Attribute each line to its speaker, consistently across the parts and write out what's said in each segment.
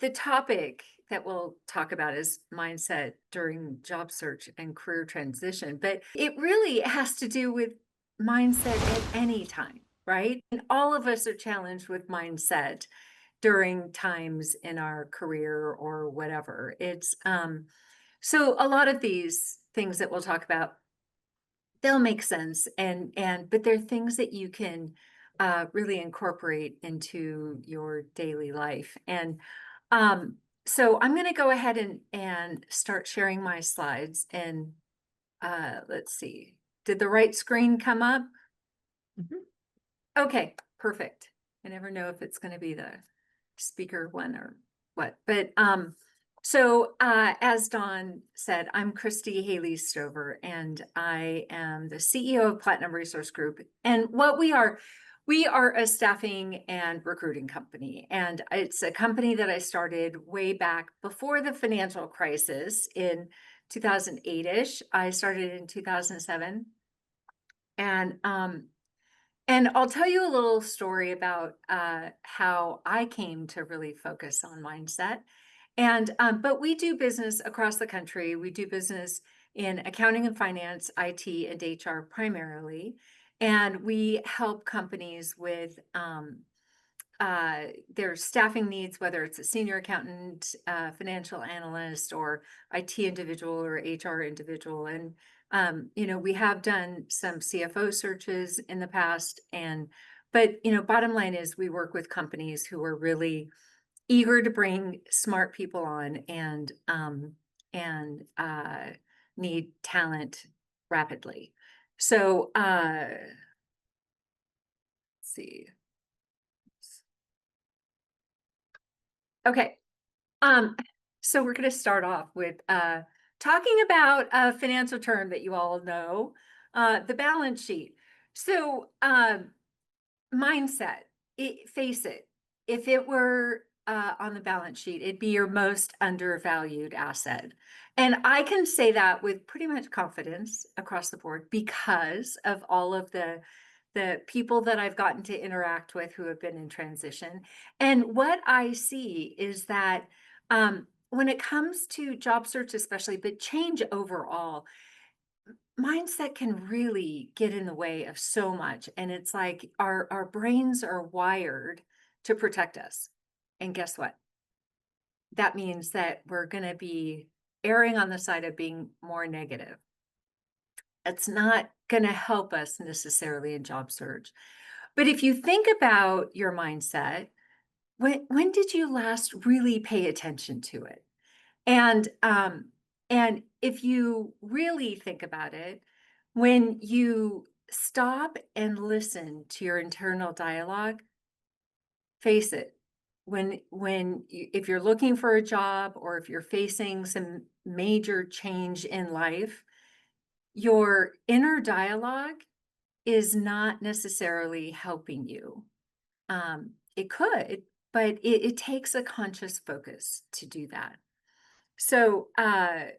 Speaker 1: the topic that we'll talk about is mindset during job search and career transition, but it really has to do with mindset at any time, right? And all of us are challenged with mindset during times in our career or whatever. So a lot of these things that we'll talk about, they'll make sense, and but they're things that you can really incorporate into your daily life. And so I'm going to go ahead and start sharing my slides. And let's see, did the right screen come up?
Speaker 2: Mhm.
Speaker 1: Okay, perfect. I never know if it's going to be the speaker one or what, but as Dawn said, I'm Christi Haley-Stover, and I am the CEO of Platinum Resource Group. And what we are a staffing and recruiting company, and it's a company that I started way back before the financial crisis in 2008-ish. I started in 2007, and I'll tell you a little story about how I came to really focus on mindset. But we do business across the country. We do business in accounting and finance, IT, and HR primarily. And we help companies with their staffing needs, whether it's a senior accountant, financial analyst, or IT individual or HR individual. And we have done some CFO searches in the past, but bottom line is we work with companies who are really eager to bring smart people on and need talent rapidly. So let's see. Okay. So we're going to start off with talking about a financial term that you all know, the balance sheet. So mindset, face it, if it were on the balance sheet, it'd be your most undervalued asset. And I can say that with pretty much confidence across the board because of all of the people that I've gotten to interact with who have been in transition. And what I see is that when it comes to job search, especially, but change overall, mindset can really get in the way of so much. And it's like our brains are wired to protect us. And guess what? That means that we're going to be erring on the side of being more negative. It's not going to help us necessarily in job search. But if you think about your mindset, when did you last really pay attention to it? And if you really think about it, when you stop and listen to your internal dialogue, face it, if you're looking for a job or if you're facing some major change in life, your inner dialogue is not necessarily helping you. It could, but it takes a conscious focus to do that. So I'm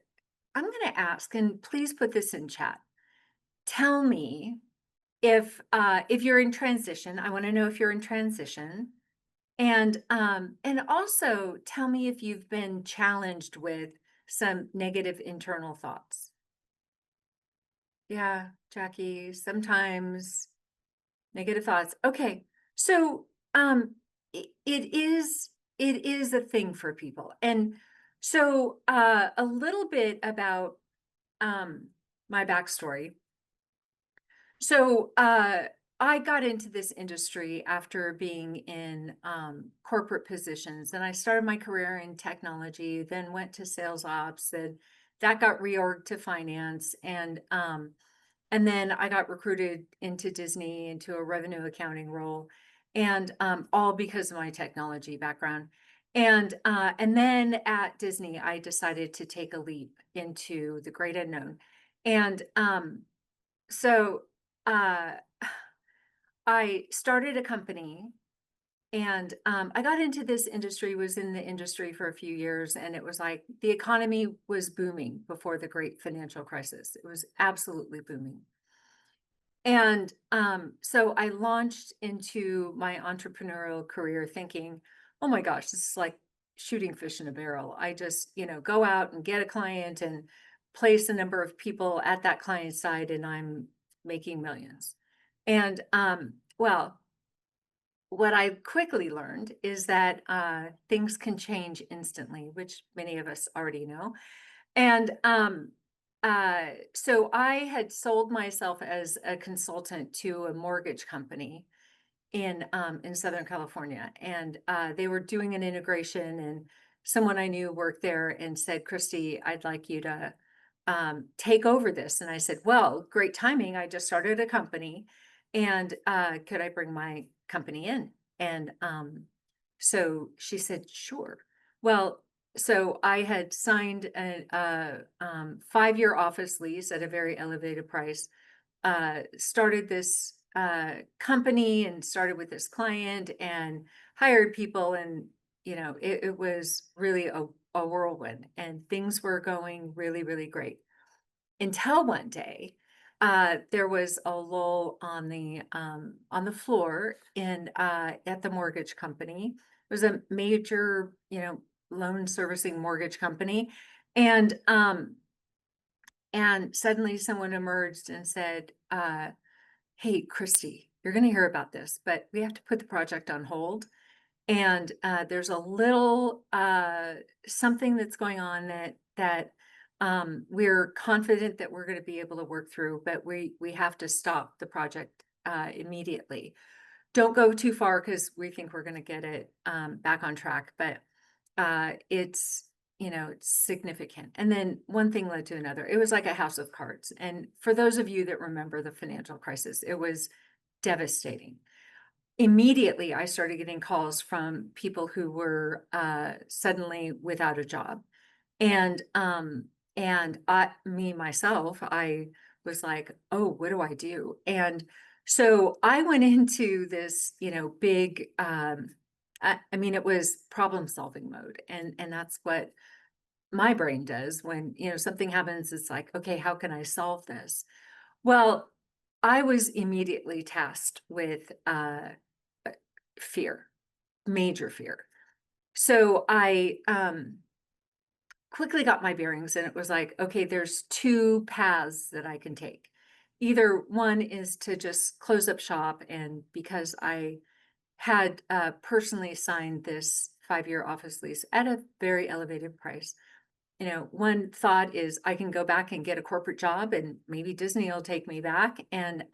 Speaker 1: going to ask, and please put this in chat. Tell me if you're in transition. I want to know if you're in transition, and also tell me if you've been challenged with some negative internal thoughts. Yeah, Jackie, sometimes negative thoughts. Okay, so it is a thing for people, and so a little bit about my backstory. So I got into this industry after being in corporate positions, and I started my career in technology, then went to sales ops, and that got reorged to finance, and then I got recruited into Disney into a revenue accounting role, and all because of my technology background. And then at Disney, I decided to take a leap into the great unknown. And so uh, I started a company, and I got into this industry, was in the industry for a few years, and it was like the economy was booming before the great financial crisis. It was absolutely booming. And so I launched into my entrepreneurial career thinking, oh my gosh, this is like shooting fish in a barrel. I just, go out and get a client and place a number of people at that client's side, and I'm making millions. And well, what I quickly learned is that things can change instantly, which many of us already know. And so I had sold myself as a consultant to a mortgage company in Southern California, and they were doing an integration, and someone I knew worked there and said, "Christy, I'd like you to take over this." And I said, "Well, great timing. I just started a company, and could I bring my company in?" And so she said, "Sure." Well, so I had signed a 5-year office lease at a very elevated price, started this company and started with this client and hired people, and it was really a whirlwind, and things were going really, really great until one day there was a lull on the floor in at the mortgage company. It was a major, loan servicing mortgage company, and suddenly someone emerged and said, "Hey, Christy, you're going to hear about this, but we have to put the project on hold. And there's a little something that's going on that we're confident that we're going to be able to work through, but we have to stop the project immediately. Don't go too far because we think we're going to get it back on track, but it's significant." And then one thing led to another. It was like a house of cards. And for those of you that remember the financial crisis, it was devastating. Immediately, I started getting calls from people who were suddenly without a job. And myself, I was like, "Oh, what do I do?" And so I went into this, big, I mean, it was problem solving mode. And that's what my brain does when, something happens. It's like, okay, how can I solve this? Well, I was immediately tasked with uh, fear, major fear. So I quickly got my bearings, and it was like, okay, there's two paths that I can take. Either one is to just close up shop, and because I had personally signed this 5-year office lease at a very elevated price. One thought is I can go back and get a corporate job, and maybe Disney will take me back, and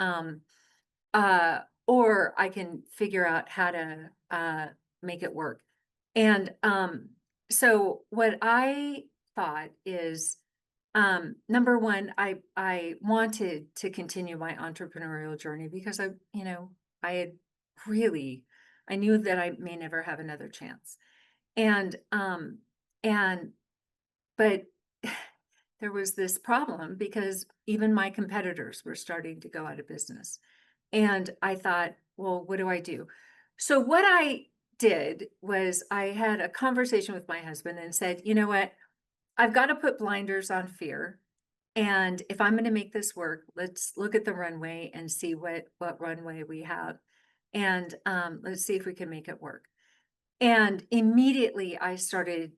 Speaker 1: uh, or I can figure out how to make it work. And so what I thought is, number one, I wanted to continue my entrepreneurial journey because I had really, I knew that I may never have another chance. And and but there was this problem because even my competitors were starting to go out of business. And I thought, well, what do I do? So what I did was I had a conversation with my husband and said, "You know what? I've got to put blinders on fear. And if I'm going to make this work, let's look at the runway and see what runway we have. And let's see if we can make it work." And immediately I started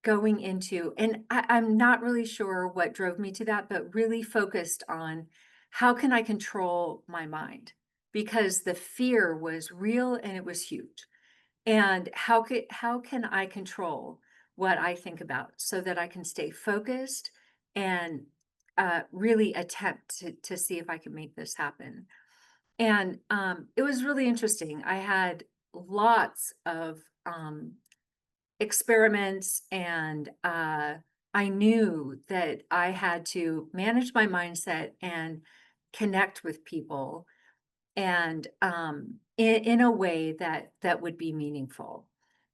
Speaker 1: going into, and I'm not really sure what drove me to that, but really focused on how can I control my mind? Because the fear was real and it was huge. And how can I control what I think about so that I can stay focused and really attempt to see if I can make this happen? And it was really interesting. I had lots of experiments, and I knew that I had to manage my mindset and connect with people, and in a way that would be meaningful.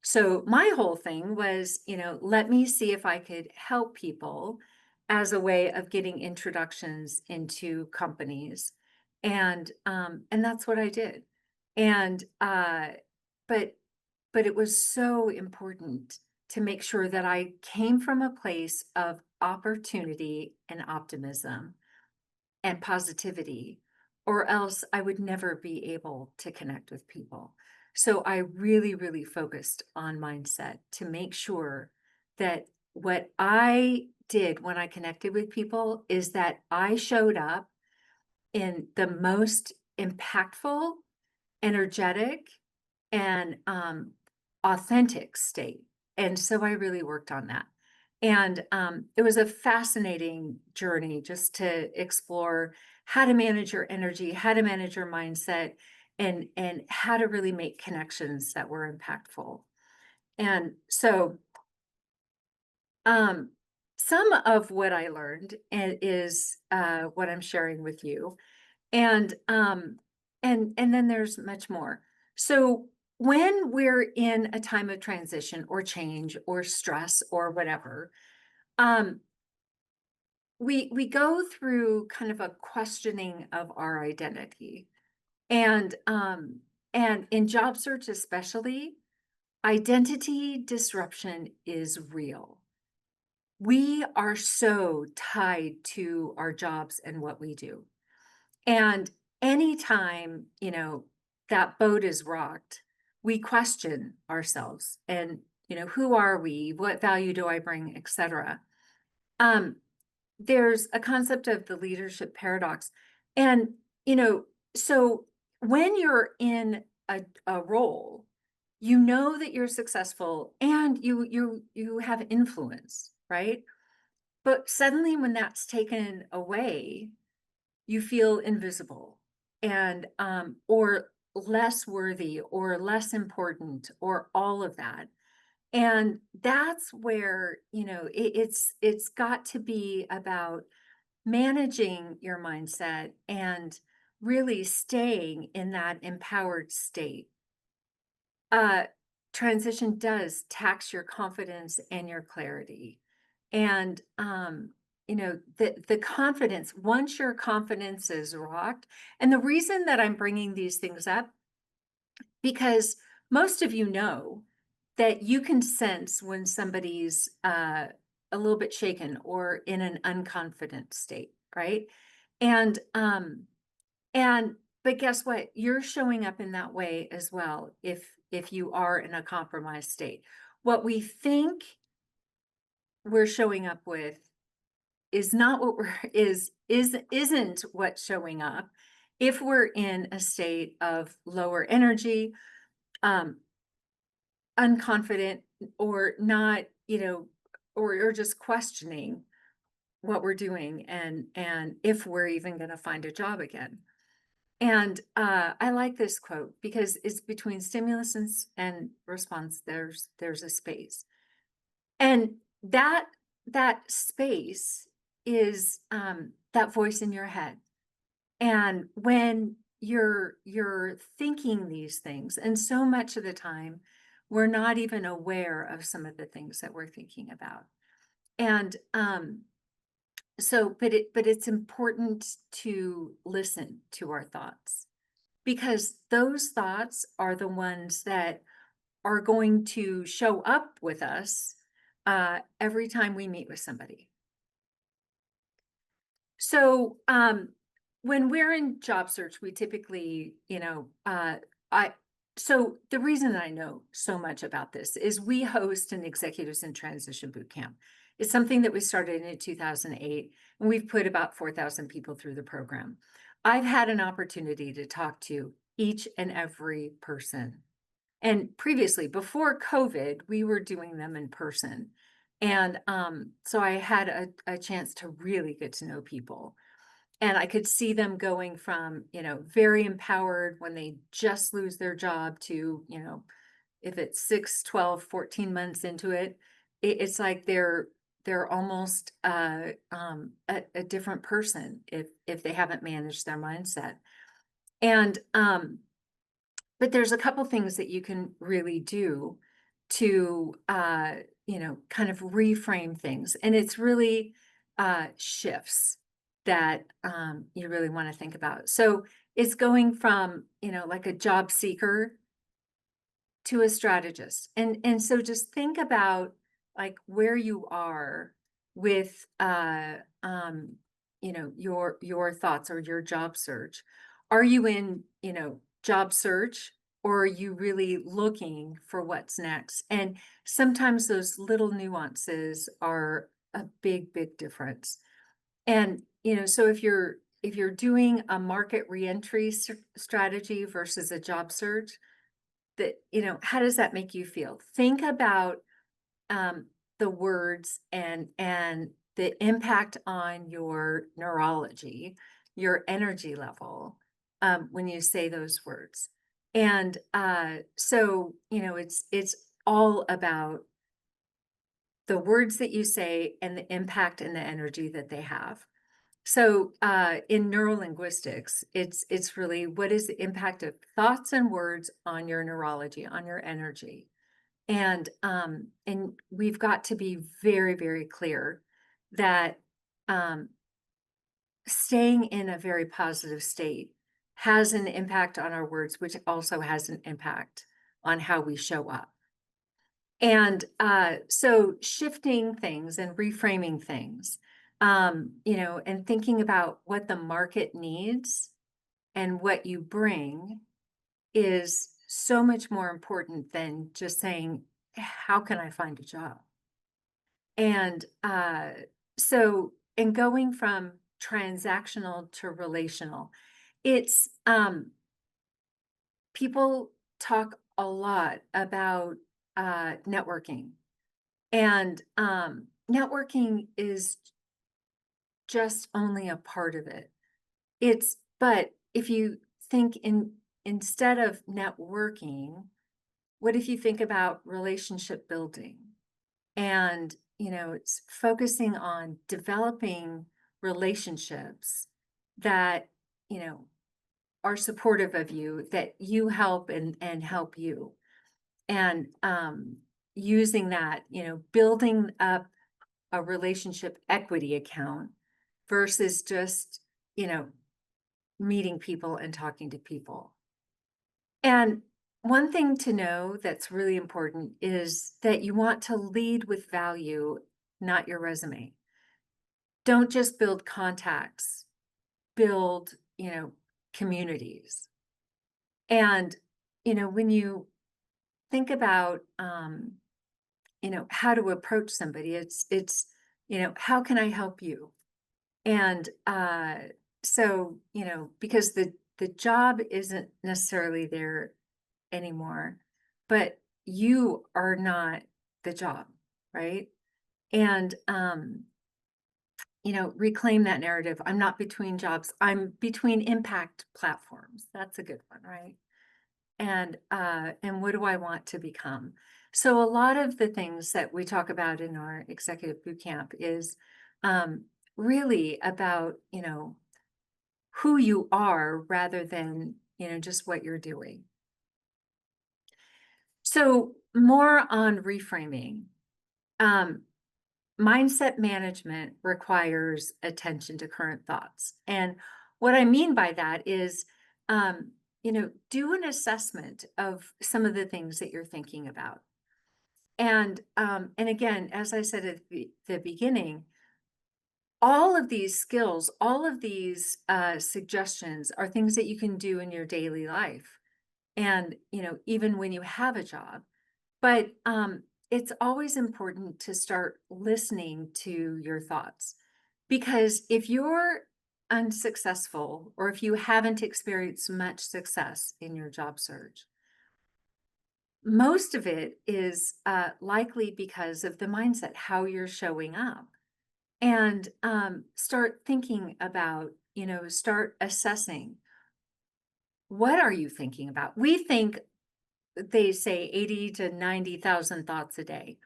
Speaker 1: So my whole thing was, let me see if I could help people as a way of getting introductions into companies, and that's what I did. And but but it was so important to make sure that I came from a place of opportunity and optimism and positivity, or else I would never be able to connect with people. So I really, really focused on mindset to make sure that what I did when I connected with people is that I showed up in the most impactful, energetic, and authentic state. And so I really worked on that. And it was a fascinating journey just to explore how to manage your energy, how to manage your mindset, and how to really make connections that were impactful. And so um, some of what I learned is what I'm sharing with you. And then there's much more. So when we're in a time of transition or change or stress or whatever, um, we go through kind of a questioning of our identity. And in job search especially, identity disruption is real. We are so tied to our jobs and what we do. And anytime, that boat is rocked, we question ourselves and, who are we? What value do I bring, et cetera. Um, there's a concept of the leadership paradox. And, you know, so when you're in a role, you know that you're successful and you have influence, right? But suddenly when that's taken away, you feel invisible and or less worthy or less important or all of that. And that's where, it's got to be about managing your mindset and really staying in that empowered state. uh Transition does tax your confidence and your clarity. And the confidence, once your confidence is rocked, and the reason that I'm bringing these things up, because most of you know that you can sense when somebody's a little bit shaken or in an unconfident state, right? And and but guess what? You're showing up in that way as well if you are in a compromised state. What we think we're showing up with is not what we're isn't what's showing up if we're in a state of lower energy, um, unconfident, or not, or just questioning what we're doing and if we're even going to find a job again. And I like this quote because it's between stimulus and response. There's a space, and that that space is that voice in your head. And when you're thinking these things, and so much of the time, we're not even aware of some of the things that we're thinking about. And but it's important to listen to our thoughts, because those thoughts are the ones that are going to show up with us every time we meet with somebody. So when we're in job search, we typically, I so the reason I know so much about this is we host an executives in transition boot camp. It's something that we started in 2008, and we've put about 4,000 people through the program. I've had an opportunity to talk to each and every person. And previously, before COVID, we were doing them in person. And so I had a chance to really get to know people. And I could see them going from, very empowered when they just lose their job to, if it's 6, 12, 14 months into it, it's like they're almost a different person if they haven't managed their mindset. And but there's a couple things that you can really do to kind of reframe things, and it's really shifts that you really want to think about. So it's going from, like a job seeker to a strategist. And so just think about like where you are with your thoughts or your job search. Are you in, job search, or are you really looking for what's next? And sometimes those little nuances are a big, big difference. And, so if you're doing a market reentry strategy versus a job search, that, how does that make you feel? Think about the words and the impact on your neurology, your energy level, when you say those words. And so, it's all about the words that you say and the impact and the energy that they have. So, in neurolinguistics, it's really what is the impact of thoughts and words on your neurology, on your energy. And we've got to be very, very clear that um, staying in a very positive state has an impact on our words, which also has an impact on how we show up. And so shifting things and reframing things, and thinking about what the market needs and what you bring is so much more important than just saying, how can I find a job? And and going from transactional to relational, it's people talk a lot about networking, and networking is just only a part of it. But if you think instead of networking, what if you think about relationship building? And, it's focusing on developing relationships that, you know, are supportive of you, that you help and help you. And using that, building up a relationship equity account versus just, you know, meeting people and talking to people. And one thing to know that's really important is that you want to lead with value, not your resume. Don't just build contacts, build, communities. And, when you think about, how to approach somebody, it's, how can I help you? And so, because the job isn't necessarily there anymore, but you are not the job, right? And reclaim that narrative. I'm not between jobs. I'm between impact platforms. That's a good one, right? And what do I want to become? So a lot of the things that we talk about in our executive boot camp is really about, who you are rather than, just what you're doing. So more on reframing. Um, Mindset management requires attention to current thoughts. And what I mean by that is, do an assessment of some of the things that you're thinking about. And again, as I said at the beginning, all of these skills, all of these suggestions are things that you can do in your daily life. And, even when you have a job. But it's always important to start listening to your thoughts, because if you're unsuccessful or if you haven't experienced much success in your job search, most of it is likely because of the mindset, how you're showing up. And start thinking about, start assessing, what are you thinking about? We think, they say 80 to 90,000 thoughts a day.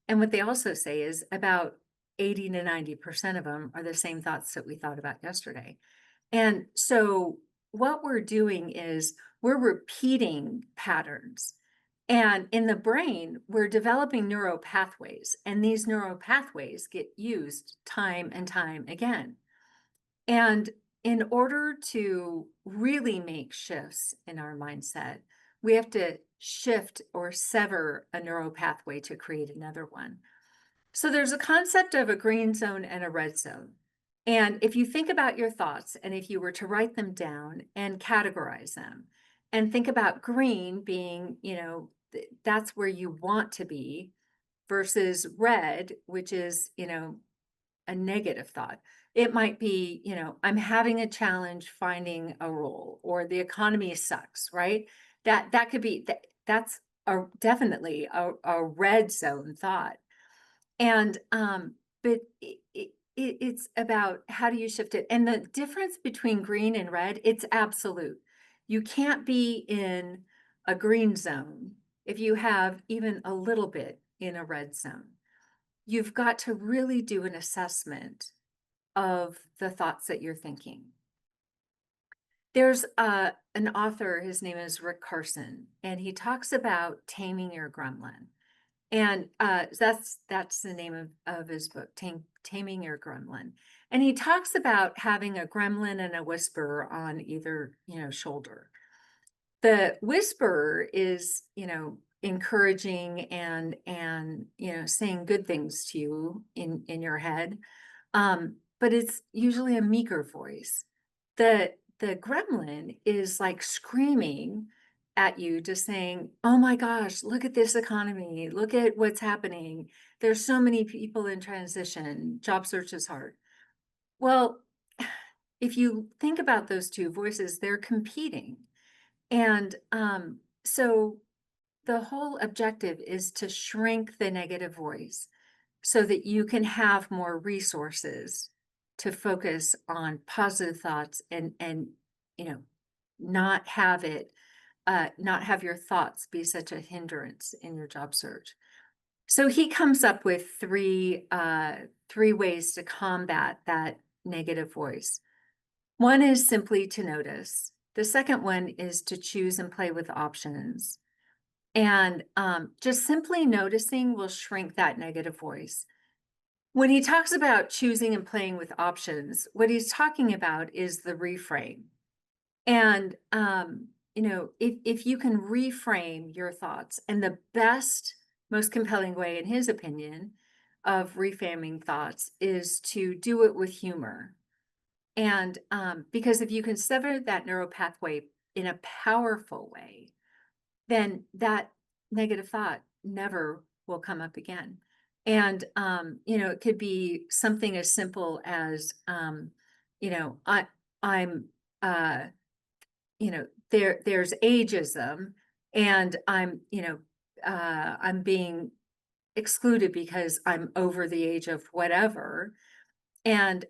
Speaker 1: And what they also say is about 80 to 90% of them are the same thoughts that we thought about yesterday. And so what we're doing is we're repeating patterns. And in the brain, we're developing neural pathways, and these neural pathways get used time and time again. And in order to really make shifts in our mindset, we have to shift or sever a neural pathway to create another one. So there's a concept of a green zone and a red zone. And if you think about your thoughts and if you were to write them down and categorize them, And think about green being, that's where you want to be, versus red, which is, a negative thought. It might be, I'm having a challenge finding a role, or the economy sucks, right? That could be that's definitely a red zone thought. And but it's about how do you shift it. And the difference between green and red, it's absolute. You can't be in a green zone if you have even a little bit in a red zone. You've got to really do an assessment of the thoughts that you're thinking. There's an author, his name is Rick Carson, and he talks about taming your gremlin. And that's the name of his book, Taming Your Gremlin. And he talks about having a gremlin and a whisperer on either, shoulder. The whisperer is, encouraging and saying good things to you in your head. But it's usually a meeker voice. The gremlin is like screaming at you, just saying, "Oh my gosh, look at this economy. Look at what's happening. There's so many people in transition. Job search is hard." Well, if you think about those two voices, they're competing. And so the whole objective is to shrink the negative voice so that you can have more resources to focus on positive thoughts and you know not have it not have your thoughts be such a hindrance in your job search. So he comes up with three ways to combat that negative voice. One is simply to notice. The second one is to choose and play with options. And just simply noticing will shrink that negative voice. When he talks about choosing and playing with options, what he's talking about is the reframe. And if you can reframe your thoughts, and the best, most compelling way, in his opinion, of reframing thoughts is to do it with humor. And because if you can sever that neural pathway in a powerful way, then that negative thought never will come up again. And it could be something as simple as I'm there's ageism, and I'm being excluded because I'm over the age of whatever. And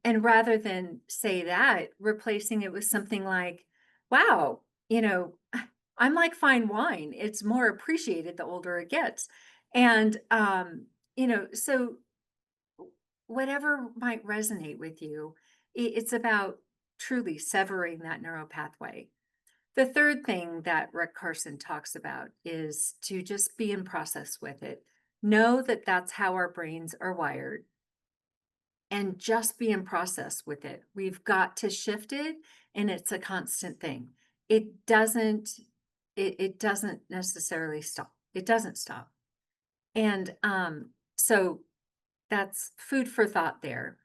Speaker 1: rather than say that, replacing it with something like, wow, I'm like fine wine. It's more appreciated the older it gets. And so whatever might resonate with you, it's about truly severing that neural pathway. The third thing that Rick Carson talks about is to just be in process with it. Know that that's how our brains are wired, and just be in process with it. We've got to shift it, and it's a constant thing. It doesn't necessarily stop. It doesn't stop. And so that's food for thought there.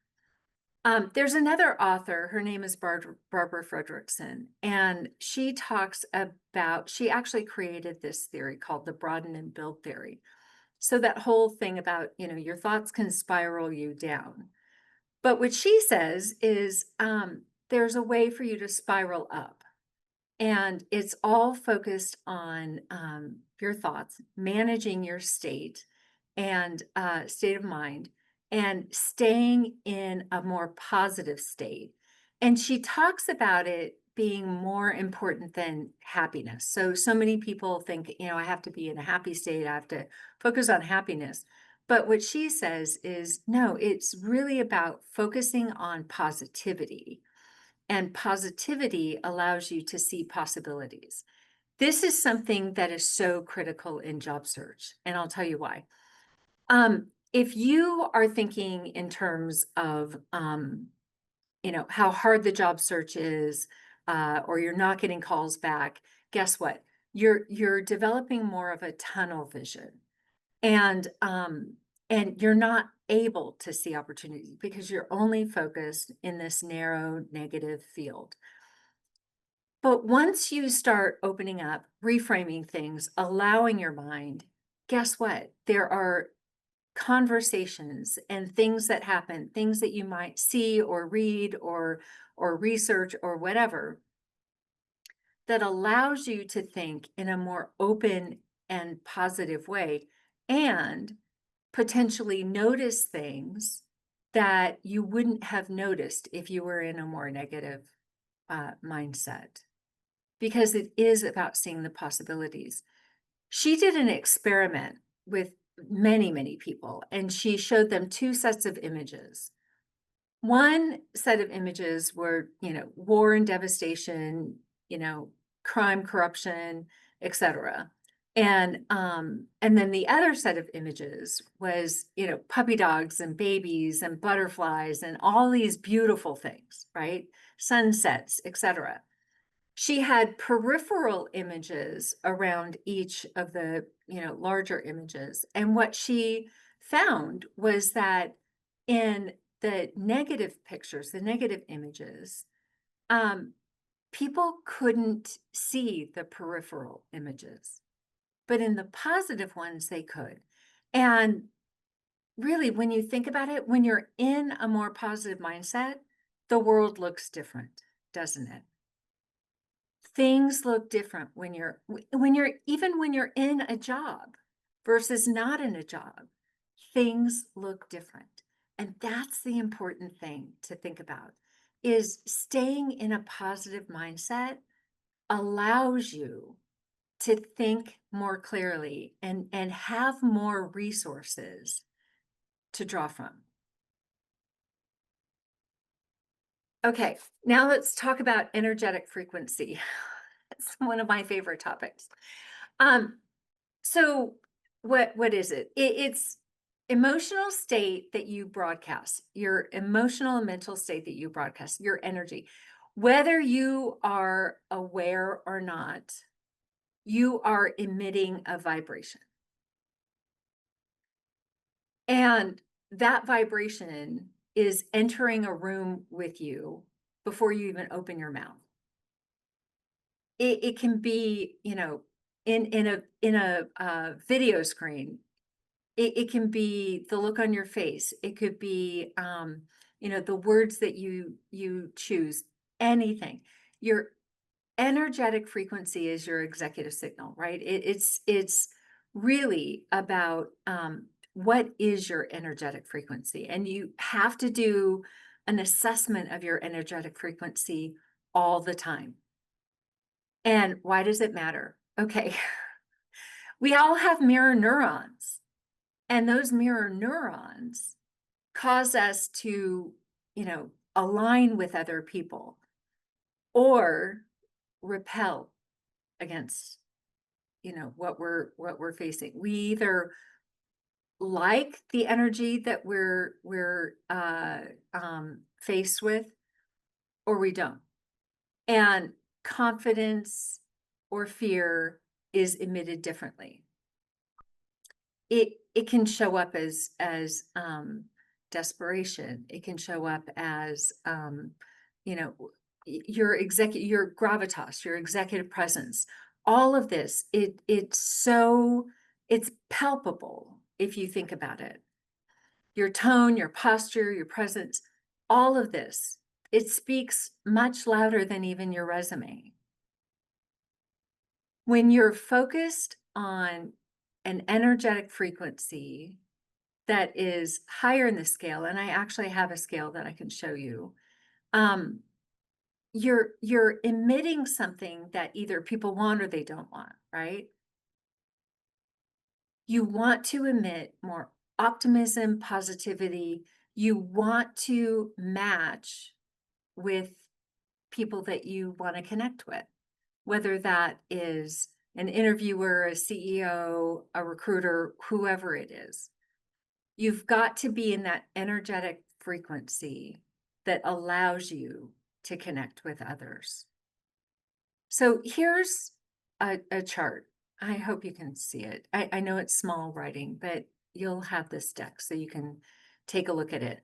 Speaker 1: There's another author, her name is Barbara Fredrickson, and she actually created this theory called the broaden and build theory. So that whole thing about, your thoughts can spiral you down. But what she says is there's a way for you to spiral up. And it's all focused on your thoughts, managing your state and state of mind, and staying in a more positive state. And she talks about it being more important than happiness. So many people think, I have to be in a happy state, I have to focus on happiness. But what she says is, no, it's really about focusing on positivity. And positivity allows you to see possibilities. This is something that is so critical in job search, and I'll tell you why. If you are thinking in terms of, how hard the job search is, or you're not getting calls back, guess what? You're developing more of a tunnel vision, and you're not able to see opportunities because you're only focused in this narrow negative field. But once you start opening up, reframing things, allowing your mind, guess what? There are conversations and things that happen, things that you might see or read or research or whatever, that allows you to think in a more open and positive way and potentially notice things that you wouldn't have noticed if you were in a more negative mindset, because it is about seeing the possibilities. She did an experiment with many, many people, and she showed them two sets of images. One set of images were, war and devastation, you know, crime, corruption, etc. And then the other set of images was, puppy dogs and babies and butterflies and all these beautiful things, right? Sunsets, etc. She had peripheral images around each of the, larger images. And what she found was that in the negative pictures, the negative images, um, people couldn't see the peripheral images, but in the positive ones, they could. And really, when you think about it, when you're in a more positive mindset, the world looks different, doesn't it? Things look different when even when you're in a job versus not in a job, things look different. And that's the important thing to think about, is staying in a positive mindset allows you to think more clearly and have more resources to draw from. Okay, now let's talk about energetic frequency. It's one of my favorite topics. Um, so what is it? It's emotional state that you broadcast, your emotional and mental state that you broadcast, your energy. Whether you are aware or not, you are emitting a vibration. And that vibration is entering a room with you before you even open your mouth. It can be, in a video screen. It can be the look on your face. It could be, the words that you choose. Anything. Your energetic frequency is your executive signal, right? It's really about what is your energetic frequency, and you have to do an assessment of your energetic frequency all the time. And why does it matter? Okay, we all have mirror neurons, and those mirror neurons cause us to, align with other people or repel against, what we're facing. We either like the energy that we're faced with, or we don't. And confidence or fear is emitted differently. It can show up as desperation. It can show up as your gravitas, your executive presence. All of this, it's palpable if you think about it. Your tone, your posture, your presence, all of this, it speaks much louder than even your resume. When you're focused on an energetic frequency that is higher in the scale, and I actually have a scale that I can show you, you're emitting something that either people want or they don't want, right? You want to emit more optimism, positivity. You want to match with people that you want to connect with, whether that is an interviewer, a CEO, a recruiter, whoever it is. You've got to be in that energetic frequency that allows you to connect with others. So here's a chart. I hope you can see it. I know it's small writing, but you'll have this deck so you can take a look at it.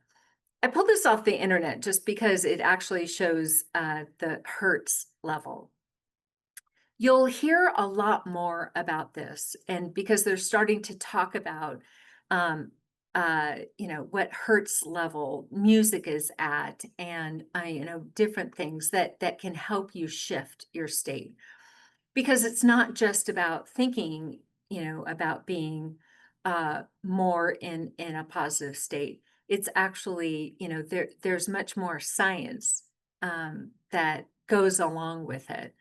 Speaker 1: I pulled this off the internet just because it actually shows the hertz level. You'll hear a lot more about this, and because they're starting to talk about, um, what Hertz level music is at, and different things that can help you shift your state. Because it's not just about thinking, about being more in a positive state. It's actually, there's much more science that goes along with it.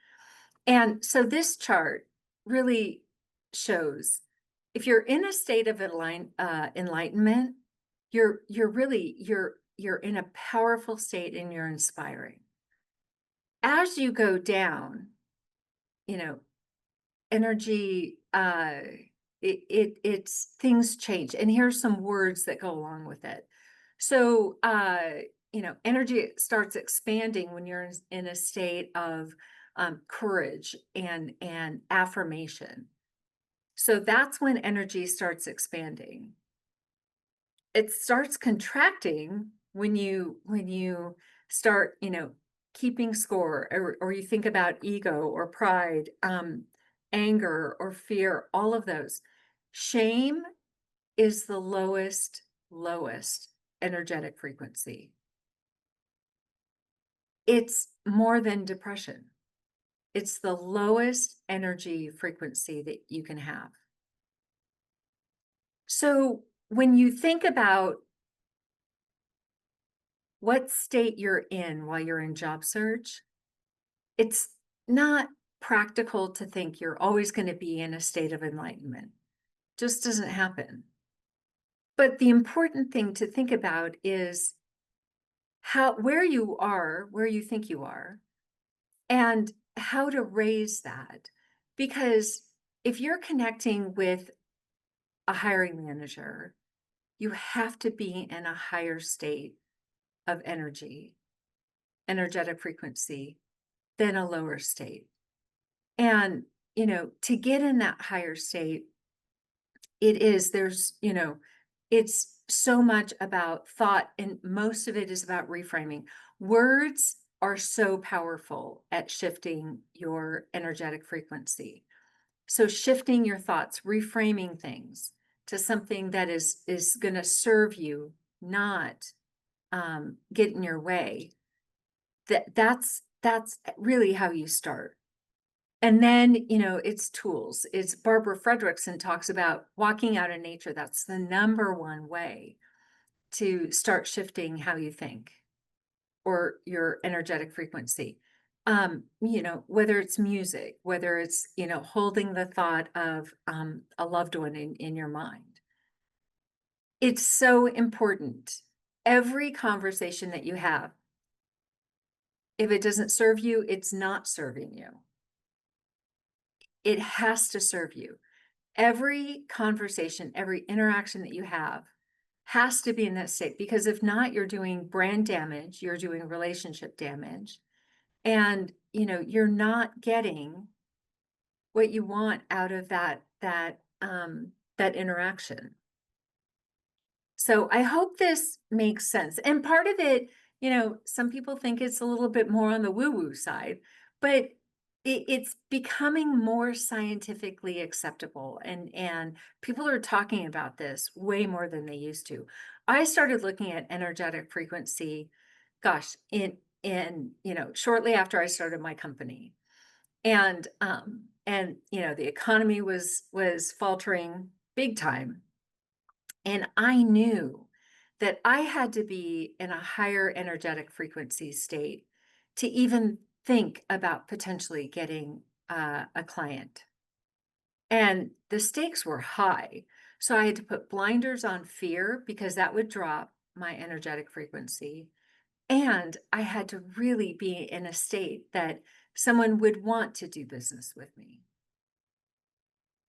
Speaker 1: And so this chart really shows if you're in a state of enlightenment, you're in a powerful state and you're inspiring. As you go down, you know, energy, it's things change. And here's some words that go along with it. So, energy starts expanding when you're in a state of courage and affirmation. So that's when energy starts expanding. It starts contracting when you start, keeping score, or you think about ego or pride, anger or fear, all of those. Shame is the lowest energetic frequency. It's more than depression. It's the lowest energy frequency that you can have. So when you think about what state you're in while you're in job search, it's not practical to think you're always going to be in a state of enlightenment. Just doesn't happen. But the important thing to think about is where you think you are, and how to raise that. Because if you're connecting with a hiring manager, you have to be in a higher state of energetic frequency, than a lower state. And, to get in that higher state, it's so much about thought, and most of it is about reframing. Words are so powerful at shifting your energetic frequency. So shifting your thoughts, reframing things to something that is going to serve you, not get in your way. That's really how you start. And then, it's tools. It's Barbara Fredrickson talks about walking out in nature. That's the number one way to start shifting how you think or your energetic frequency. Whether it's music, whether it's, holding the thought of a loved one in your mind. It's so important. Every conversation that you have, if it doesn't serve you, it's not serving you. It has to serve you. Every conversation, every interaction that you have has to be in that state, because if not, you're doing brand damage, you're doing relationship damage, and you're not getting what you want out of that interaction. So I hope this makes sense. And part of it, some people think it's a little bit more on the woo-woo side, but it's becoming more scientifically acceptable, and people are talking about this way more than they used to. I started looking at energetic frequency, gosh, in shortly after I started my company. And the economy was faltering big time. And I knew that I had to be in a higher energetic frequency state to even think about potentially getting a client. And the stakes were high. So I had to put blinders on fear, because that would drop my energetic frequency. And I had to really be in a state that someone would want to do business with me.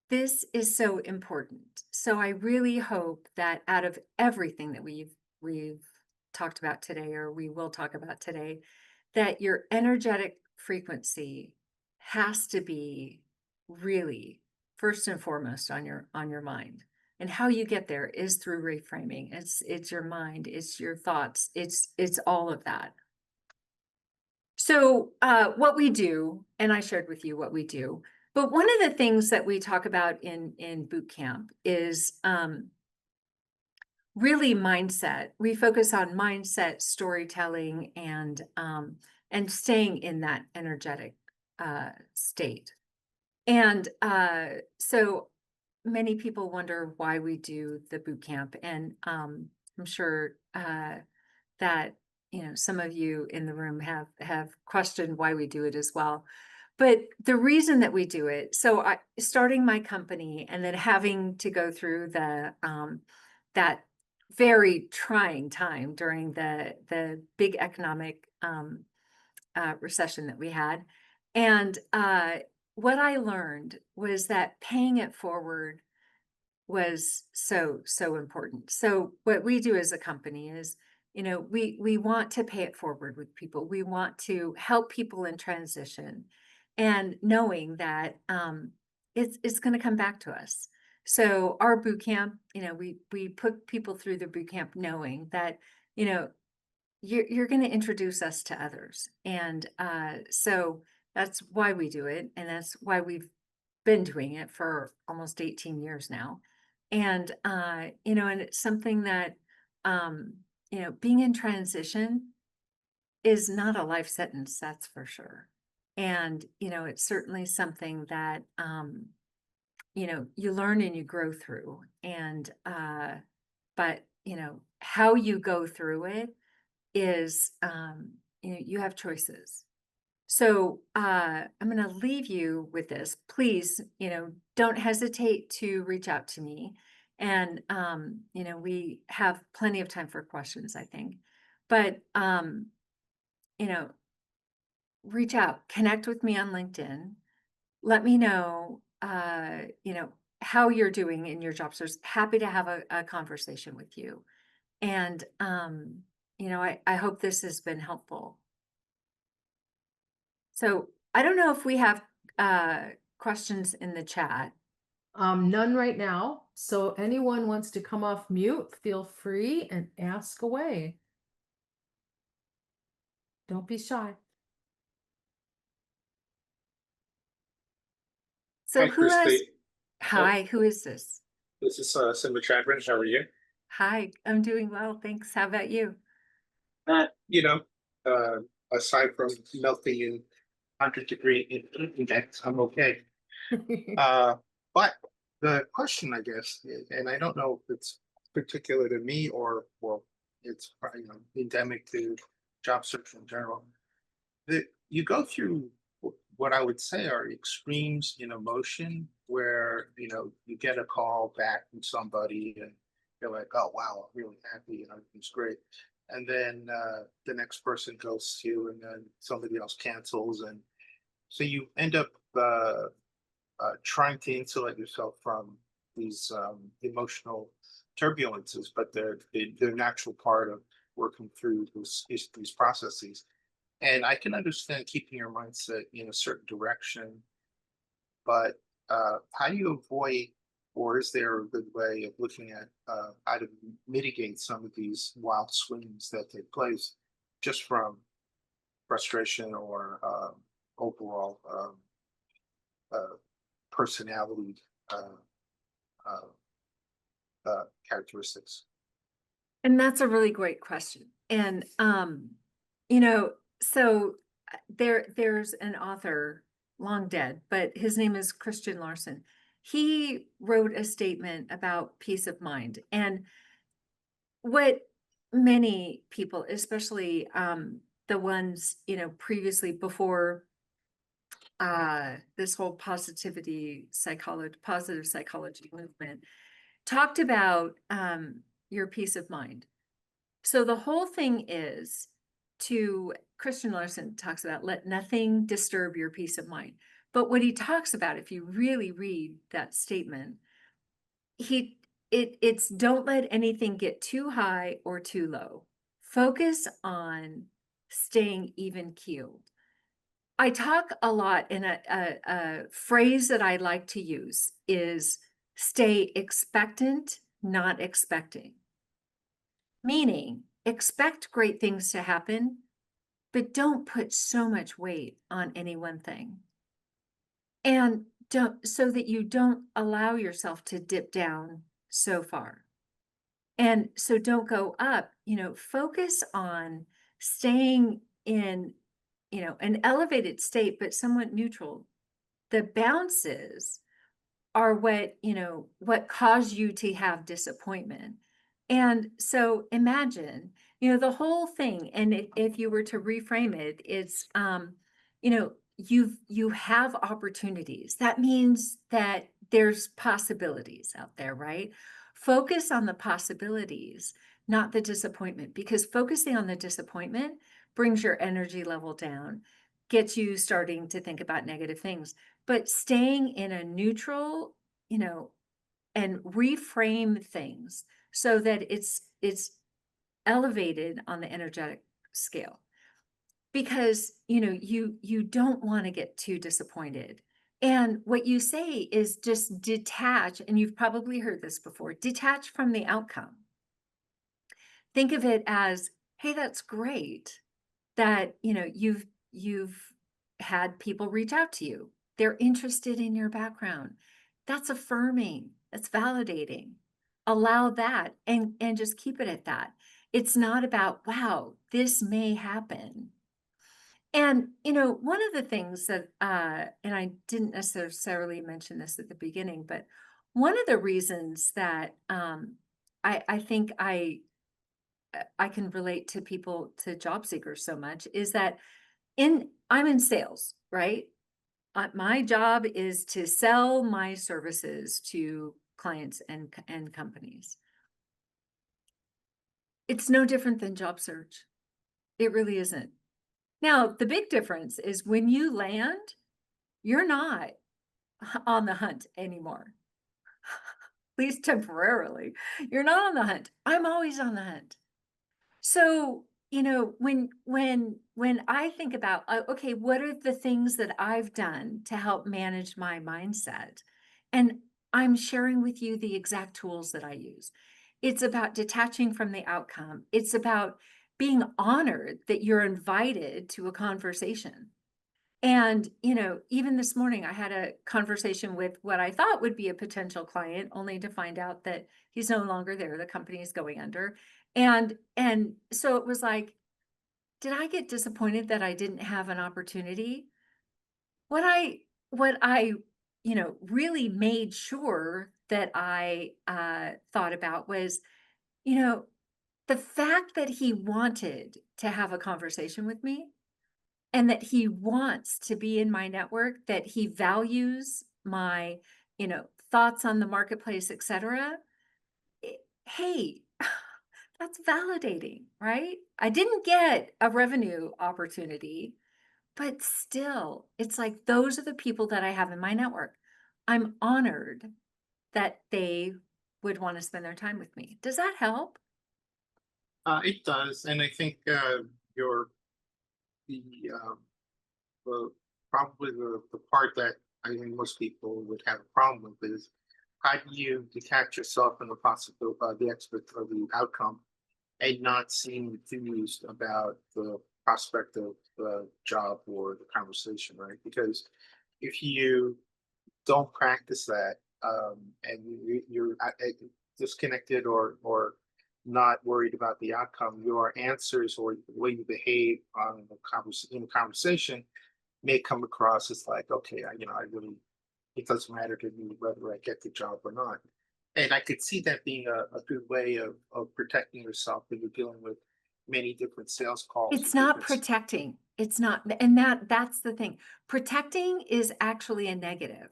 Speaker 1: This is so important. So I really hope that out of everything that we've talked about today, or we will talk about today, that your energetic frequency has to be really first and foremost on your mind. And how you get there is through reframing. It's your mind, it's your thoughts, it's all of that. So what we do, and I shared with you what we do, but one of the things that we talk about in boot camp is really mindset. We focus on mindset, storytelling, and staying in that energetic state. And so many people wonder why we do the boot camp, and I'm sure that some of you in the room have questioned why we do it as well. But the reason that we do it, so starting my company and then having to go through the that very trying time during the big economic recession that we had, and what I learned was that paying it forward was so important. So what we do as a company is, we want to pay it forward with people. We want to help people in transition, and knowing that it's going to come back to us. So our boot camp, we put people through the boot camp knowing that, you know, you're going to introduce us to others, and so that's why we do it, and that's why we've been doing it for almost 18 years now. And and it's something that being in transition is not a life sentence, that's for sure. And it's certainly something that you learn and you grow through. And but how you go through it is you have choices. So I'm going to leave you with this. Please, don't hesitate to reach out to me. And, we have plenty of time for questions, I think. But, you know, reach out, connect with me on LinkedIn. Let me know, how you're doing in your job search. Happy to have a conversation with you. And, I hope this has been helpful. So I don't know if we have questions in the chat.
Speaker 2: None right now. So anyone wants to come off mute, feel free and ask away. Don't be shy.
Speaker 1: So
Speaker 3: Hi,
Speaker 1: who has?
Speaker 3: Christi. Oh,
Speaker 1: Hi, who is this?
Speaker 3: this is Simba Chadron. How are you?
Speaker 1: Hi, I'm doing well, thanks. How about you?
Speaker 3: Uh, you know, uh, aside from melting in 100-degree index, I'm okay. But the question, I guess, and I don't know if it's particular to me or well, it's probably endemic to job search in general. That you go through what I would say are extremes in emotion, where you get a call back from somebody and you're like, oh wow, I'm really happy and everything's great, and then the next person goes to you, and then somebody else cancels, and so you end up trying to insulate yourself from these emotional turbulences, but they're a natural part of working through these processes. And I can understand keeping your mindset in a certain direction, but how do you avoid, or is there a good way of looking at how to mitigate some of these wild swings that take place just from frustration or overall uh, personality uh, uh, characteristics?
Speaker 1: And that's a really great question. And you know, so there's an author, long dead, but his name is Christian Larson. He wrote a statement about peace of mind. And what many people, especially the ones, previously before this whole positive psychology movement, talked about your peace of mind. So the whole thing is Christian Larson talks about let nothing disturb your peace of mind. But what he talks about, if you really read that statement, it's don't let anything get too high or too low. Focus on staying even keeled. I talk a lot, in a phrase that I like to use is stay expectant, not expecting. Meaning, expect great things to happen, but don't put so much weight on any one thing. And don't, so that you don't allow yourself to dip down so far. And so don't go up, focus on staying in, an elevated state, but somewhat neutral. The bounces are what cause you to have disappointment. And so imagine, the whole thing, and if you were to reframe it, it's, you have opportunities. That means that there's possibilities out there, right? Focus on the possibilities, not the disappointment, because focusing on the disappointment brings your energy level down, gets you starting to think about negative things. But staying in a neutral, and reframe things so that it's elevated on the energetic scale. Because, you don't want to get too disappointed. And what you say is just detach, and you've probably heard this before, detach from the outcome. Think of it as, hey, that's great that, you've had people reach out to you. They're interested in your background. That's affirming. That's validating. Allow that and just keep it at that. It's not about, wow, this may happen. And, one of the things that, and I didn't necessarily mention this at the beginning, but one of the reasons that I think I can relate to people, to job seekers so much, is that I'm in sales, right? My job is to sell my services to clients and companies. It's no different than job search. It really isn't. Now, the big difference is when you land, you're not on the hunt anymore, at least temporarily. You're not on the hunt. I'm always on the hunt. So, when I think about, okay, what are the things that I've done to help manage my mindset? And I'm sharing with you the exact tools that I use. It's about detaching from the outcome. It's about being honored that you're invited to a conversation. And, even this morning, I had a conversation with what I thought would be a potential client, only to find out that he's no longer there. The company is going under. And so it was like, did I get disappointed that I didn't have an opportunity? What I, really made sure that I thought about was, you know, the fact that he wanted to have a conversation with me, and that he wants to be in my network, that he values my, thoughts on the marketplace, etc. Hey, that's validating, right? I didn't get a revenue opportunity, but still, it's like those are the people that I have in my network. I'm honored that they would want to spend their time with me. Does that help?
Speaker 3: It does, and I think your the the probably the part that I think most people would have a problem with is how do you detach yourself from the possibility, the expert of the outcome, and not seem enthused about the prospect of the job or the conversation, right? Because if you don't practice that, and you're disconnected or not worried about the outcome, your answers or the way you behave on the in the conversation may come across as like, okay, I really, it doesn't matter to me whether I get the job or not. And I could see that being a good way of protecting yourself when you're dealing with many different sales calls.
Speaker 1: It's
Speaker 3: with
Speaker 1: not
Speaker 3: different
Speaker 1: protecting. It's not, and that's the thing. Protecting is actually a negative.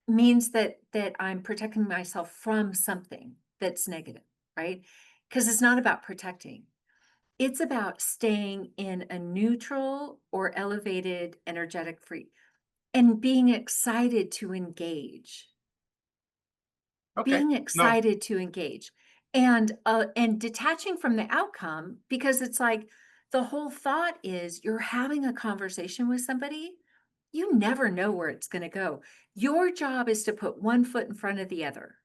Speaker 1: Means that I'm protecting myself from something that's negative, right? Because it's not about protecting. It's about staying in a neutral or elevated energetic free and being excited to engage.
Speaker 3: Okay,
Speaker 1: Being
Speaker 3: no,
Speaker 1: excited to engage and detaching from the outcome, because it's like the whole thought is you're having a conversation with somebody. You never know where it's going to go. Your job is to put one foot in front of the other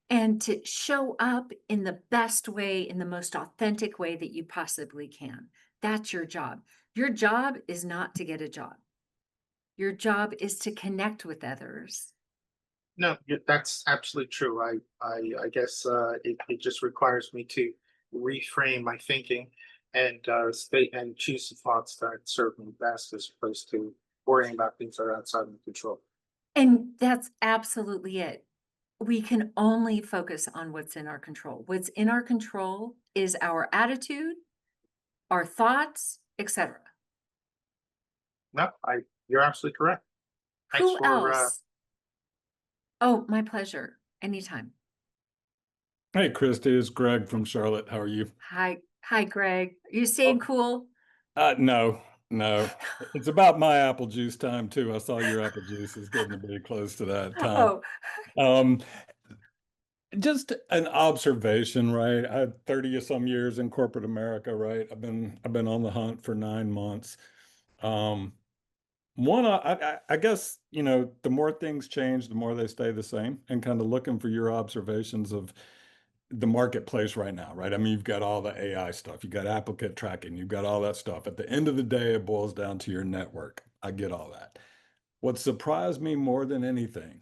Speaker 1: and to show up in the best way, in the most authentic way that you possibly can. That's your job. Your job is not to get a job. Your job is to connect with others.
Speaker 3: No, that's absolutely true. I guess it just requires me to reframe my thinking and stay and choose the thoughts that serve me best as opposed to worrying about things that are outside of my control.
Speaker 1: And that's absolutely it. We can only focus on what's in our control. What's in our control is our attitude, our thoughts, etc.
Speaker 3: No, you're absolutely correct. Thanks
Speaker 1: Who
Speaker 3: for
Speaker 1: else? Oh, my pleasure. Anytime.
Speaker 4: Hey, Christy, it's Greg from Charlotte. How are you?
Speaker 1: Hi, Greg. Are you staying cool?
Speaker 4: No, no. It's about my apple juice time too. I saw your apple juice is getting to be close to that time.
Speaker 1: Oh,
Speaker 4: Um, just an observation, right? I had 30 or some years in corporate America, right? I've been on the hunt for 9 months. Um, I guess, the more things change, the more they stay the same, and kind of looking for your observations of the marketplace right now, right? I mean, you've got all the AI stuff, you've got applicant tracking, you've got all that stuff. At the end of the day, it boils down to your network. I get all that. What surprised me more than anything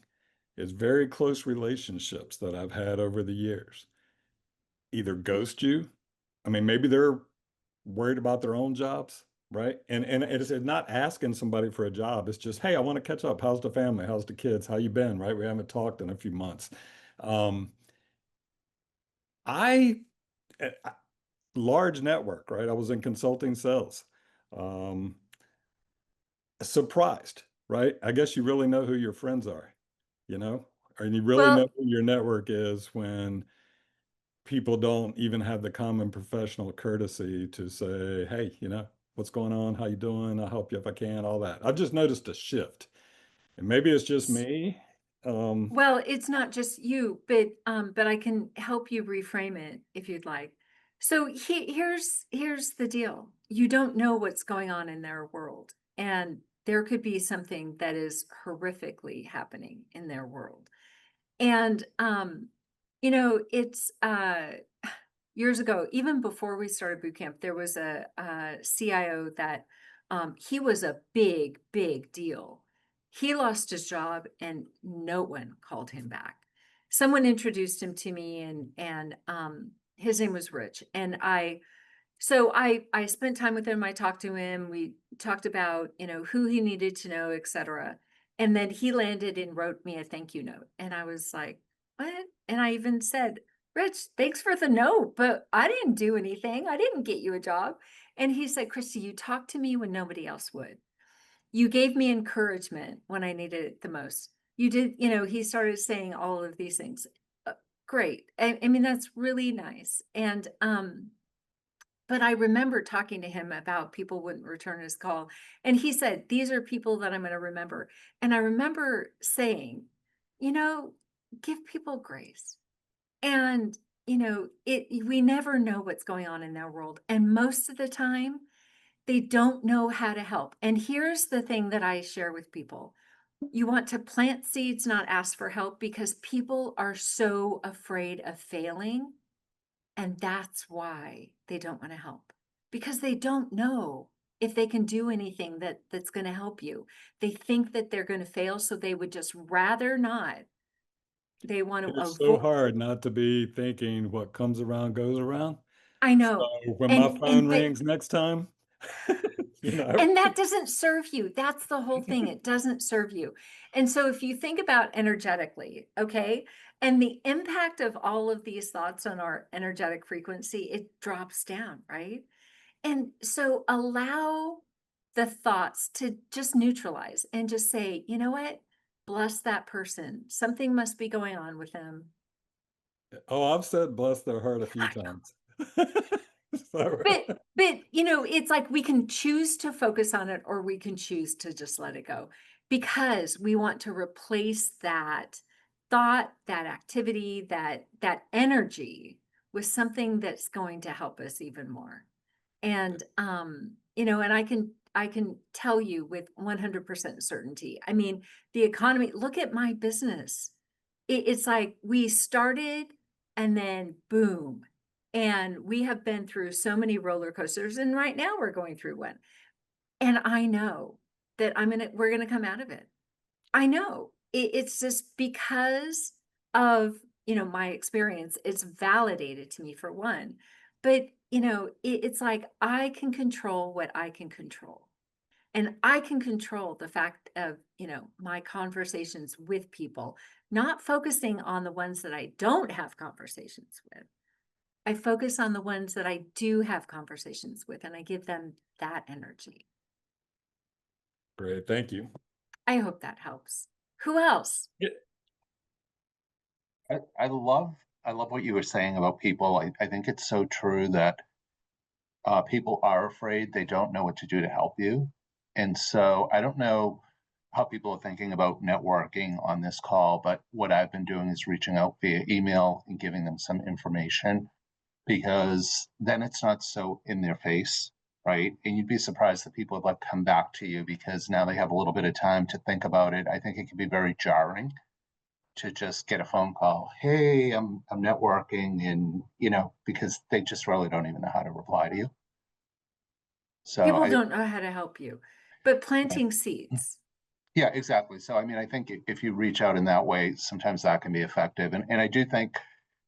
Speaker 4: is very close relationships that I've had over the years either ghost you. I mean, maybe they're worried about their own jobs, right? And it's not asking somebody for a job. It's just, hey, I want to catch up. How's the family? How's the kids? How you been? Right? We haven't talked in a few months. Um, I large network, right? I was in consulting sales. Um, Surprised, right? I guess you really know who your friends are, you know, and you really know
Speaker 1: well,
Speaker 4: who your network is when people don't even have the common professional courtesy to say, hey, what's going on? How you doing? I'll help you if I can, all that. I've just noticed a shift. And maybe it's just me. Um,
Speaker 1: well, it's not just you, but I can help you reframe it if you'd like. So here's the deal. You don't know what's going on in their world, and there could be something that is horrifically happening in their world. And it's years ago, even before we started boot camp, there was a CIO that he was a big deal. He lost his job and no one called him back. Someone introduced him to me, and his name was Rich. And I spent time with him. I talked to him. We talked about, who he needed to know, etc. And then he landed and wrote me a thank you note. And I was like, what? And I even said, Rich, thanks for the note, but I didn't do anything. I didn't get you a job. And he said, Christy, you talked to me when nobody else would. You gave me encouragement when I needed it the most. You did, he started saying all of these things. Great. I mean, that's really nice. And but I remember talking to him about people wouldn't return his call. And he said, these are people that I'm going to remember. And I remember saying, you know, give people grace. And, we never know what's going on in their world. And most of the time, they don't know how to help. And here's the thing that I share with people. You want to plant seeds, not ask for help, because people are so afraid of failing. And that's why they don't want to help, because they don't know if they can do anything that's going to help you. They think that they're going to fail, so they would just rather not. They want to
Speaker 4: it's so
Speaker 1: avoid.
Speaker 4: hard not to be thinking what comes around goes around.
Speaker 1: I
Speaker 4: So
Speaker 1: know.
Speaker 4: when my
Speaker 1: And
Speaker 4: phone
Speaker 1: and that
Speaker 4: rings next time, you know,
Speaker 1: and that doesn't serve you. That's the whole thing. It doesn't serve you. And so if you think about energetically, okay, and the impact of all of these thoughts on our energetic frequency, it drops down, right? And so allow the thoughts to just neutralize and just say, you know what? Bless that person. Something must be going on with them.
Speaker 4: oh, I've said bless their heart a few times. So,
Speaker 1: But it's like we can choose to focus on it or we can choose to just let it go, because we want to replace that thought, that activity, that energy with something that's going to help us even more. And and I can tell you with 100% certainty. I mean, the economy, look at my business. It's like we started and then boom. And we have been through so many roller coasters, and right now we're going through one. And I know that we're gonna come out of it. I know. It's just because of, my experience, it's validated to me for one. But, it's like I can control what I can control. And I can control the fact of, my conversations with people, not focusing on the ones that I don't have conversations with. I focus on the ones that I do have conversations with, and I give them that energy.
Speaker 4: Great, thank you.
Speaker 1: I hope that helps. Who else?
Speaker 5: I love what you were saying about people. I think it's so true that people are afraid, they don't know what to do to help you. And so I don't know how people are thinking about networking on this call, but what I've been doing is reaching out via email and giving them some information, because then it's not so in their face, right? And you'd be surprised that people would like come back to you because now they have a little bit of time to think about it. I think it can be very jarring to just get a phone call. Hey, I'm networking, and because they just really don't even know how to reply to you. So
Speaker 1: People
Speaker 5: I
Speaker 1: don't know how to help you, but planting seeds.
Speaker 5: Yeah, exactly. So I mean, I think if you reach out in that way, sometimes that can be effective. And I do think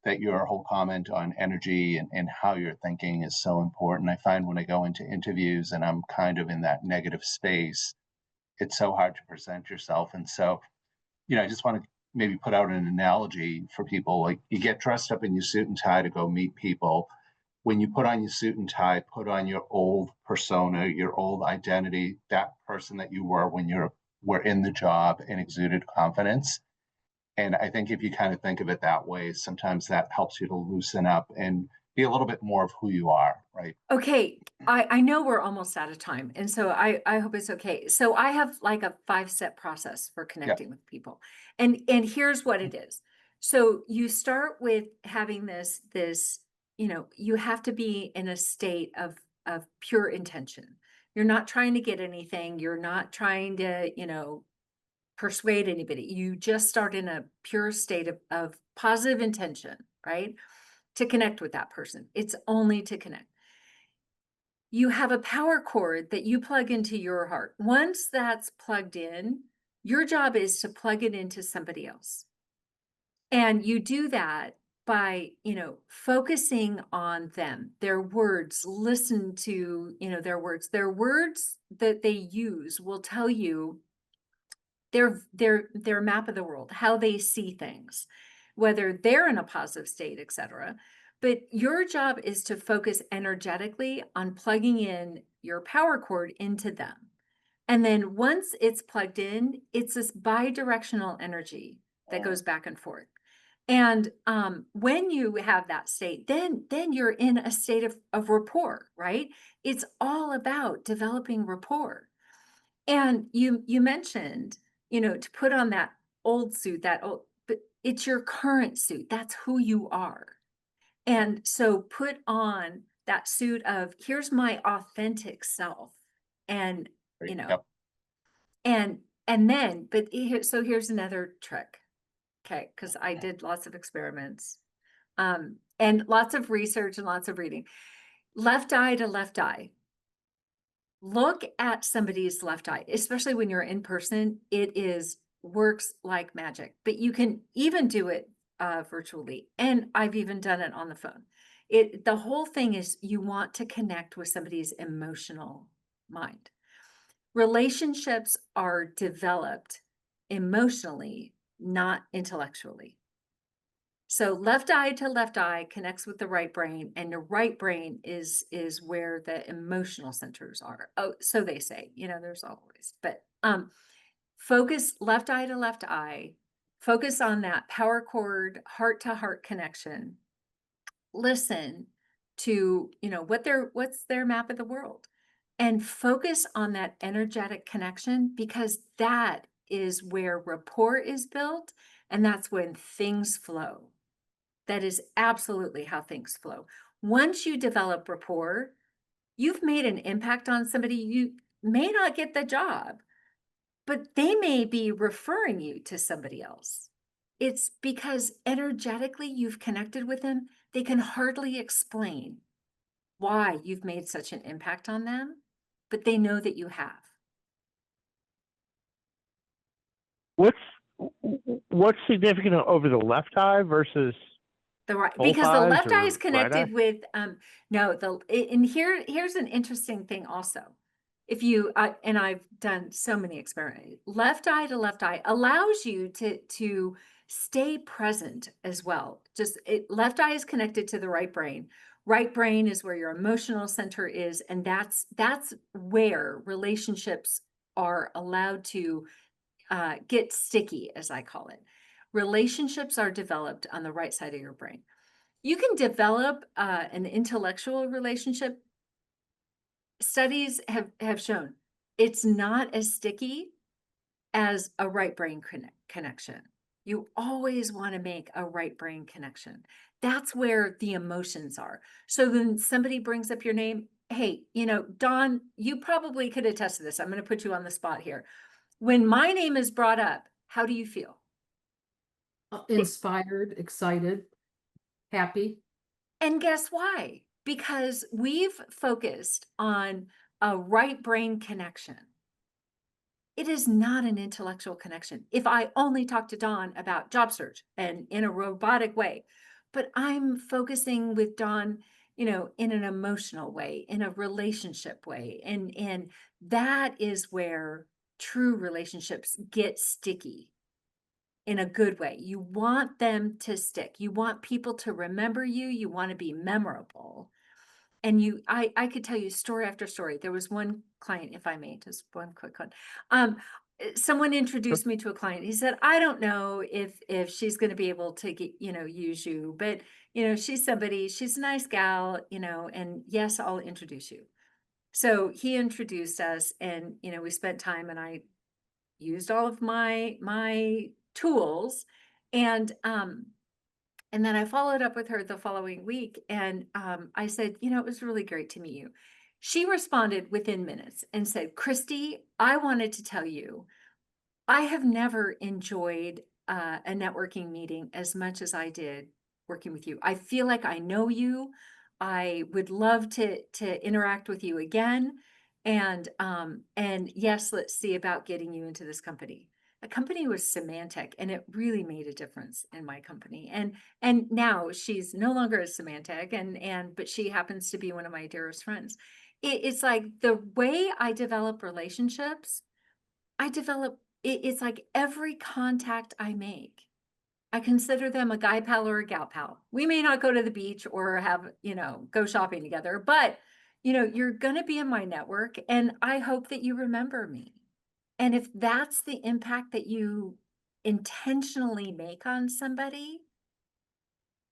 Speaker 5: that your whole comment on energy and how you're thinking is so important. I find when I go into interviews and I'm kind of in that negative space, it's so hard to present yourself. And so, I just want to maybe put out an analogy for people. Like, you get dressed up in your suit and tie to go meet people. When you put on your suit and tie, put on your old persona, your old identity, that person that you were when were in the job and exuded confidence. And I think if you kind of think of it that way, sometimes that helps you to loosen up and be a little bit more of who you are, right?
Speaker 1: Okay, I know we're almost out of time, and so I hope it's okay. So I have like a 5-step process for connecting with people. And here's what it is. So you start with having this, you have to be in a state of pure intention. You're not trying to get anything, you're not trying to, persuade anybody. You just start in a pure state of positive intention, right? To connect with that person. It's only to connect. You have a power cord that you plug into your heart. Once that's plugged in, your job is to plug it into somebody else. And you do that by, focusing on them, their words, listen to, their words. Their words that they use will tell you their map of the world, how they see things, whether they're in a positive state, etc. But your job is to focus energetically on plugging in your power cord into them. And then once it's plugged in, it's this bi-directional energy that goes back and forth. And when you have that state, then you're in a state of rapport, right? It's all about developing rapport. And you mentioned, to put on that old suit, but it's your current suit. That's who you are. And so put on that suit of, here's my authentic self. And,
Speaker 5: Yep.
Speaker 1: and then, so here's another trick. Okay. Cause I did lots of experiments, and lots of research and lots of reading. Left eye to left eye. Look at somebody's left eye, especially when you're in person. Works like magic, but you can even do it virtually. And I've even done it on the phone. The whole thing is you want to connect with somebody's emotional mind. Relationships are developed emotionally, not intellectually. So left eye to left eye connects with the right brain, and the right brain is where the emotional centers are. Oh, so they say, there's always, but focus left eye to left eye, focus on that power cord, heart to heart connection. Listen to, what's their map of the world, and focus on that energetic connection, because that is where rapport is built, and that's when things flow. That is absolutely how things flow. Once you develop rapport, you've made an impact on somebody. You may not get the job, but they may be referring you to somebody else. It's because energetically you've connected with them. they can hardly explain why you've made such an impact on them, but they know that you have.
Speaker 6: What's significant over the left eye versus
Speaker 1: The right,
Speaker 6: both
Speaker 1: because the
Speaker 6: eyes
Speaker 1: left eye is
Speaker 6: or right
Speaker 1: connected
Speaker 6: eye?
Speaker 1: with, no, and here's an interesting thing also. If you, and I've done so many experiments, left eye to left eye allows you to stay present as well. Left eye is connected to the right brain. Right brain is where your emotional center is. And that's where relationships are allowed to get sticky, as I call it. Relationships are developed on the right side of your brain. You can develop an intellectual relationship. Studies have shown it's not as sticky as a right brain connection. You always want to make a right brain connection. That's where the emotions are. So then somebody brings up your name. Hey, Don, you probably could attest to this. I'm going to put you on the spot here. When my name is brought up, how do you feel?
Speaker 2: Inspired, excited, happy.
Speaker 1: And guess why? Because we've focused on a right brain connection. It is not an intellectual connection. If I only talk to Dawn about job search and in a robotic way, but I'm focusing with Dawn, in an emotional way, in a relationship way. And that is where true relationships get sticky in a good way. You want them to stick. You want people to remember you. You want to be memorable. And I could tell you story after story. There was one client, if I may, just one quick one. Someone introduced me to a client. He said, I don't know if she's going to be able to get, use you, but she's a nice gal, and yes, I'll introduce you. So he introduced us, and we spent time, and I used all of my tools, and then I followed up with her the following week, and I said, it was really great to meet you. She responded within minutes and said, Christi, I wanted to tell you, I have never enjoyed a networking meeting as much as I did working with you. I feel like I know you. I would love to interact with you again. And yes, let's see about getting you into this company. The company was Symantec, and it really made a difference in my company. And now she's no longer a Symantec, but she happens to be one of my dearest friends. It's like the way I develop relationships, it's like every contact I make, I consider them a guy pal or a gal pal. We may not go to the beach or have, go shopping together, but you're going to be in my network, and I hope that you remember me. And if that's the impact that you intentionally make on somebody,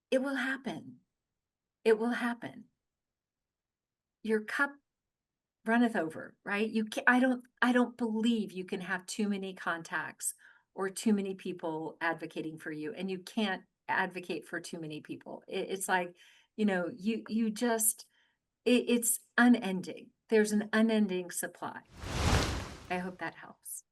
Speaker 1: it will happen. It will happen. Your cup runneth over, right? I don't believe you can have too many contacts or too many people advocating for you, and you can't advocate for too many people. It's like, you just, it's unending. There's an unending supply. I hope that helps.